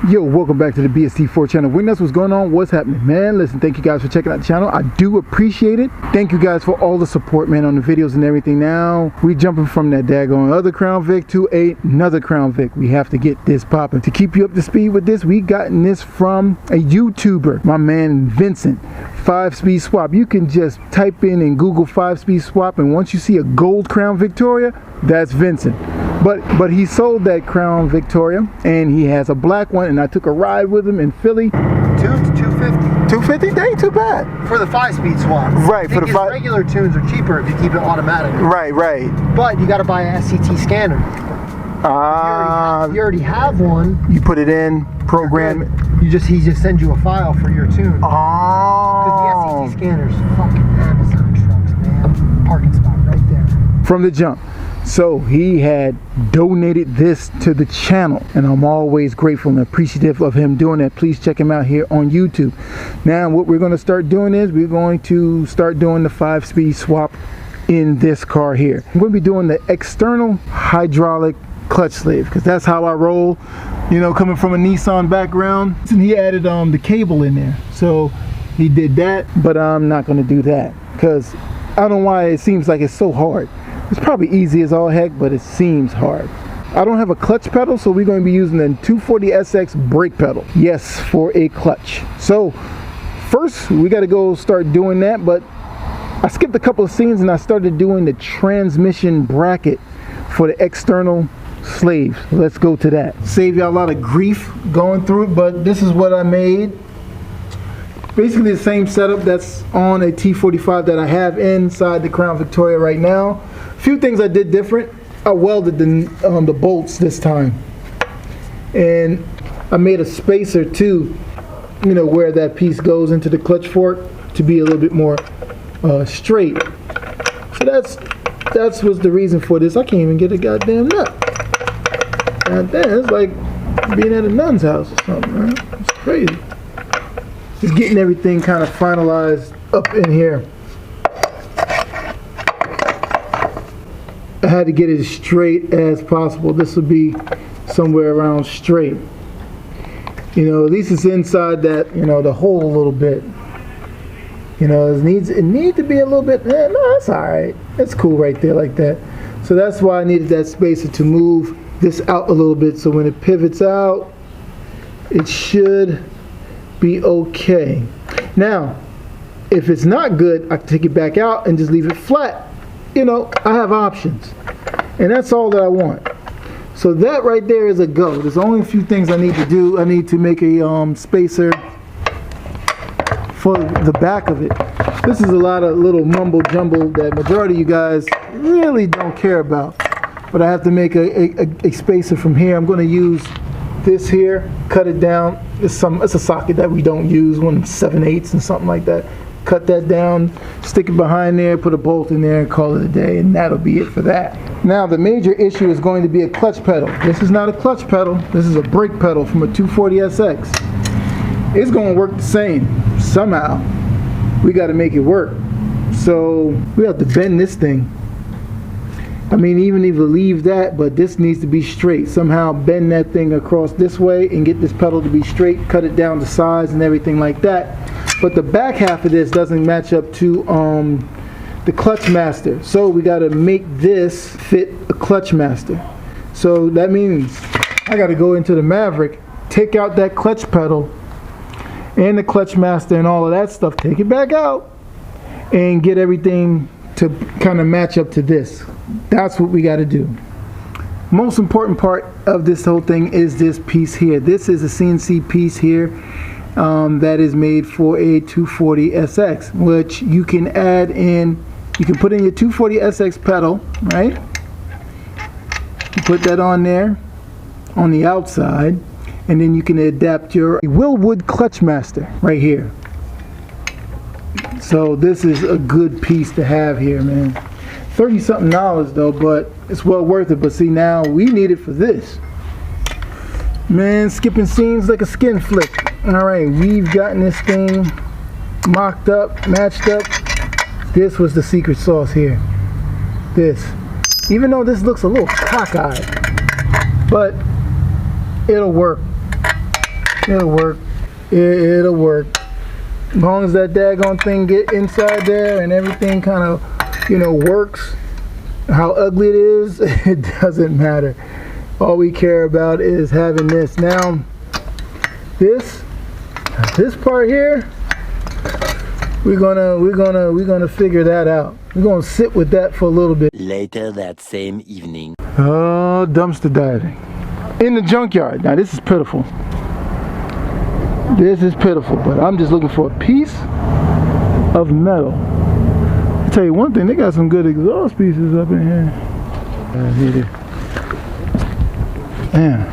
Yo, welcome back to the BST4 channel. Witness what's going on, what's happening, man. Listen, thank you guys for checking out the channel. I do appreciate it. Thank you guys for all the support, man, on the videos and everything. Now we jumping from that daggone other Crown Vic to another Crown Vic. We have to get this popping. To keep you up to speed with this, we gotten this from a YouTuber, my man Vincent. 5-speed swap. You can just type in Google 5-speed swap, and once you see a gold Crown Victoria, that's Vincent. But he sold that Crown Victoria, and he has a black one, and I took a ride with him in Philly. 250. 250? That ain't too bad. For the 5-speed swap. Right, for the regular tunes are cheaper if you keep it automatic. Right. But you got to buy an SCT scanner. You already have one. You put it in, program it. He just sends you a file for your tune. Because the SCT scanners, fucking Amazon trucks, man. Parking spot right there. From the jump. So he had donated this to the channel, and I'm always grateful and appreciative of him doing that. Please check him out here on YouTube. Now what we're going to start doing is we're going to start doing the 5-speed swap in this car here. I'm going to be doing the external hydraulic clutch sleeve because that's how I roll, you know, coming from a Nissan background. And he added the cable in there, so he did that, but I'm not going to do that because I don't know why it seems like it's so hard. It's probably easy as all heck, but it seems hard. I don't have a clutch pedal, so we're going to be using the 240SX brake pedal. Yes, for a clutch. So first, we got to go start doing that, but I skipped a couple of scenes and I started doing the transmission bracket for the external sleeves. Let's go to that. Save y'all a lot of grief going through it, but this is what I made. Basically the same setup that's on a T45 that I have inside the Crown Victoria right now. A few things I did different. I welded the bolts this time, and I made a spacer too, you know, where that piece goes into the clutch fork to be a little bit more straight. So that's was the reason for this. I can't even get a goddamn nut. Goddamn, it's like being at a nun's house or something, right? It's crazy. Just getting everything kind of finalized up in here. I had to get it as straight as possible. This will be somewhere around straight. You know, at least it's inside that, you know, the hole a little bit. You know, it needs to be a little bit, no, that's all right. That's cool right there like that. So that's why I needed that spacer to move this out a little bit, so when it pivots out, it should be okay. Now, if it's not good, I can take it back out and just leave it flat. You know, I have options, and that's all that I want. So that right there is a go. There's only a few things I need to do. I need to make a spacer for the back of it. This is a lot of little mumbo jumbo that majority of you guys really don't care about, but I have to make a spacer from here. I'm going to use this here, cut it down. It's a socket that we don't use, one 7/8 and something like that. Cut that down, stick it behind there, put a bolt in there, and call it a day, and that'll be it for that. Now the major issue is going to be a clutch pedal. This is not a clutch pedal, this is a brake pedal from a 240SX. It's going to work the same somehow. We got to make it work. So we have to bend this thing. I mean, even if we leave that, but this needs to be straight. Somehow bend that thing across this way and get this pedal to be straight, cut it down to size and everything like that. But the back half of this doesn't match up to the clutch master. So we got to make this fit a clutch master. So that means I got to go into the Maverick, take out that clutch pedal and the clutch master and all of that stuff, take it back out and get everything to kind of match up to this. That's what we got to do. Most important part of this whole thing is this piece here. This is a CNC piece here that is made for a 240SX, which you can add in. You can put in your 240SX pedal, right? You put that on there on the outside, and then you can adapt your Willwood clutch master right here. So this is a good piece to have here, man. $30-something though, but it's well worth it. But see, now we need it for this. Man, skipping scenes like a skin flick. Alright, we've gotten this thing mocked up, matched up. This was the secret sauce here. This. Even though this looks a little cockeyed, but it'll work. It'll work. It'll work. As long as that daggone thing get inside there and everything kind of, you know, works. How ugly it is, it doesn't matter. All we care about is having this. Now, this part here, we're gonna figure that out. We're gonna sit with that for a little bit. Later that same evening. Oh, dumpster diving in the junkyard. Now this is pitiful. This is pitiful, but I'm just looking for a piece of metal. I'll tell you one thing, they got some good exhaust pieces up in here. Damn.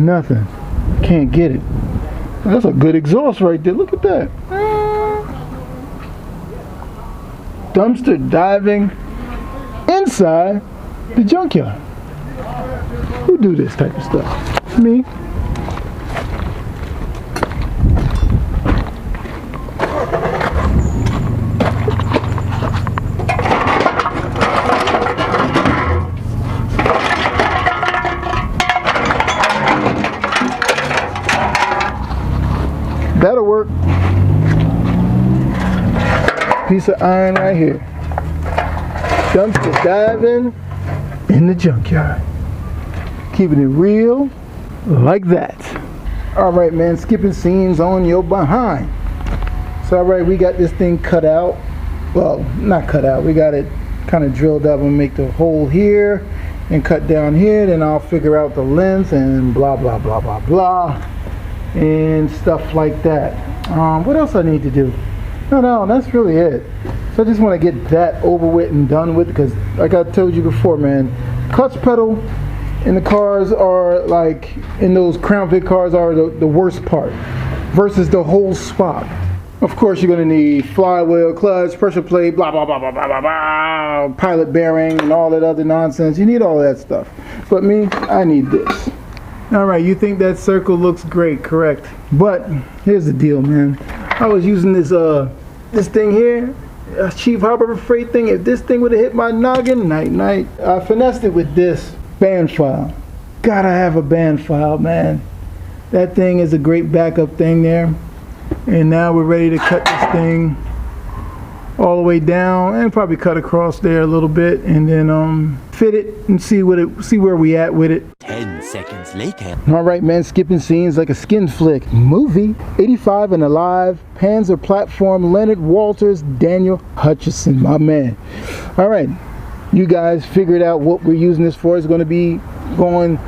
Nothing. Can't get it. That's a good exhaust right there. Look at that. Dumpster diving inside the junkyard. Who do this type of stuff? Me. That'll work. Piece of iron right here. Dumpster diving in the junkyard. Keeping it real like that. All right, man, skipping scenes on your behind. So, all right, we got this thing cut out. Well, not cut out. We got it kind of drilled up and make the hole here and cut down here. Then I'll figure out the length and blah, blah, blah, blah, blah. And stuff like that. What else I need to do? No, that's really it. So I just want to get that over with and done with, because like I told you before, man, clutch pedal in the cars are like, in those Crown Vic cars are the worst part versus the whole spot. Of course, you're going to need flywheel, clutch, pressure plate, blah, blah, blah, blah, blah, blah, blah, pilot bearing, and all that other nonsense. You need all that stuff. But me, I need this. All right, you think that circle looks great, correct? But here's the deal, man. I was using this this thing here, a cheap Harbor Freight thing. If this thing would have hit my noggin, night. I finessed it with this band file. Gotta have a band file, man. That thing is a great backup thing there. And now we're ready to cut this thing all the way down and probably cut across there a little bit, and then fit it and see where we at with it. 10 seconds later. All right, man, skipping scenes like a skin flick movie. 85 and Alive, Panzer Platform, Leonard Walters, Daniel Hutchison, my man. All right, you guys figured out what we're using this for. It's going to be going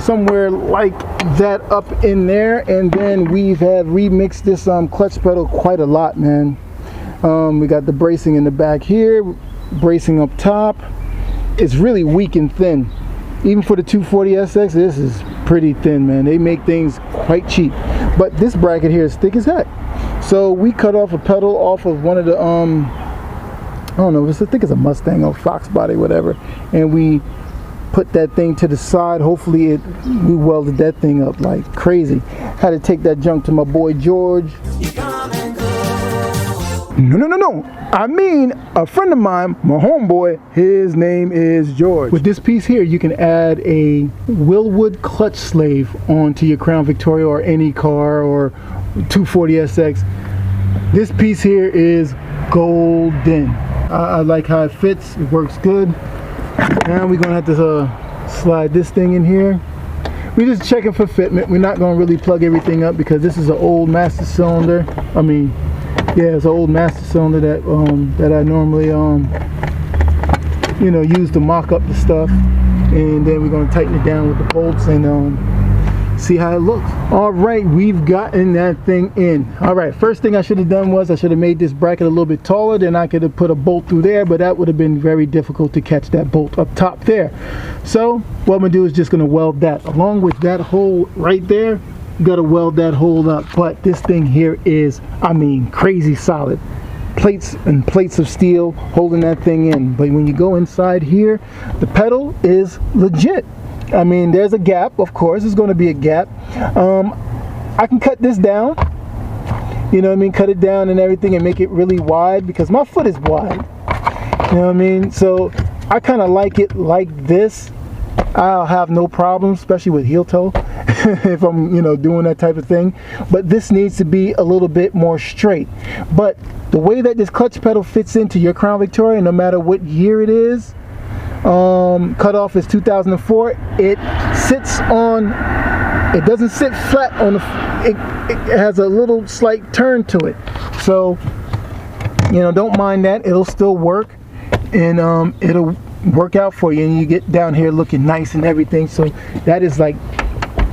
somewhere like that up in there, and then we have remixed this clutch pedal quite a lot, man. We got the bracing in the back here, bracing up top. It's really weak and thin. Even for the 240SX, this is pretty thin, man. They make things quite cheap. But this bracket here is thick as heck. So we cut off a pedal off of one of the, I don't know, I think it's a Mustang or Fox body, whatever. And we put that thing to the side. Hopefully we welded that thing up like crazy. Had to take that junk to my boy George. No. I mean, a friend of mine, my homeboy, his name is George. With this piece here, you can add a Willwood clutch slave onto your Crown Victoria or any car or 240SX. This piece here is golden. I like how it fits. It works good. Now we're gonna have to slide this thing in here. We're just checking for fitment. We're not gonna really plug everything up because this is an old master cylinder. Yeah, it's an old master cylinder that I normally use to mock up the stuff, and then we're gonna tighten it down with the bolts and see how it looks. All right, we've gotten that thing in. All right, first thing I should have done was I should have made this bracket a little bit taller. Then I could have put a bolt through there, but that would have been very difficult to catch that bolt up top there. So what I'm gonna do is just gonna weld that along with that hole right there. Gotta weld that hole up. But this thing here is, crazy solid. Plates and plates of steel holding that thing in. But when you go inside here, the pedal is legit. There's a gap, of course. There's going to be a gap. I can cut this down. You know what I mean? Cut it down and everything and make it really wide because my foot is wide. You know what I mean? So I kind of like it like this. I'll have no problem, especially with heel toe, if I'm, you know, doing that type of thing. But this needs to be a little bit more straight. But the way that this clutch pedal fits into your Crown Victoria, no matter what year it is, cutoff is 2004. It sits on. It doesn't sit flat on the. It has a little slight turn to it. So, you know, don't mind that. It'll still work, and it'll work out for you, and you get down here looking nice and everything. So that is like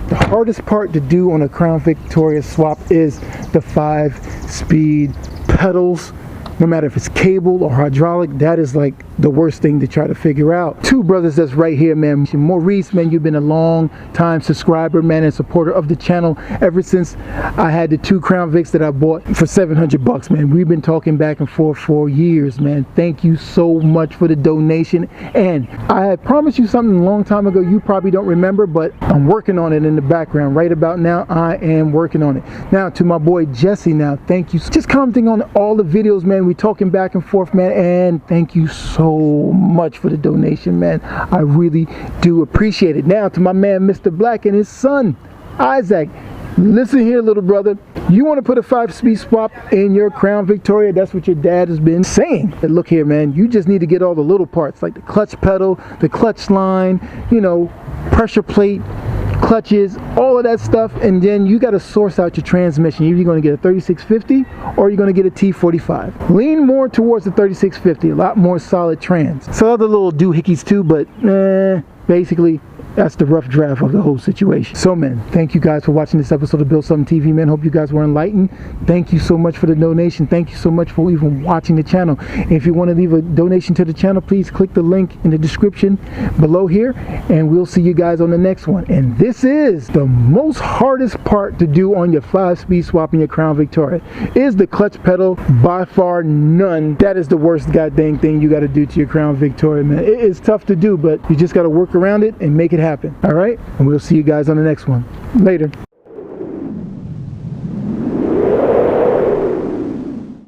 the hardest part to do on a Crown Victoria swap is the 5-speed pedals. No matter if it's cable or hydraulic, that is like the worst thing to try to figure out. Two brothers that's right here, man. Maurice, man, you've been a long time subscriber, man, and supporter of the channel ever since I had the 2 Crown Vics that I bought for $700, man. We've been talking back and forth for years, man. Thank you so much for the donation. And I had promised you something a long time ago. You probably don't remember, but I'm working on it in the background. Right about now, I am working on it. Now, to my boy Jesse, now, thank you. Just commenting on all the videos, man. We talking back and forth, man, and thank you so much for the donation, man. I really do appreciate it. Now to my man Mr. Black and his son Isaac, listen here, little brother. You want to put a 5-speed swap in your Crown Victoria? That's what your dad has been saying. Look here, man, you just need to get all the little parts, like the clutch pedal, the clutch line, you know, pressure plate, clutches, all of that stuff, and then you got to source out your transmission. You're going to get a 3650 or you're going to get a T45. Lean more towards the 3650, a lot more solid trans. So other little doohickeys too, but basically that's the rough draft of the whole situation. So, man, thank you guys for watching this episode of Build Something TV, man. Hope you guys were enlightened. Thank you so much for the donation. Thank you so much for even watching the channel. If you want to leave a donation to the channel, please click the link in the description below here, and we'll see you guys on the next one. And this is the most hardest part to do on your 5-speed swap in your Crown Victoria, is the clutch pedal. By far none. That is the worst goddamn thing you got to do to your Crown Victoria, man. It is tough to do, but you just got to work around it and make it happen. All right, and we'll see you guys on the next one. Later.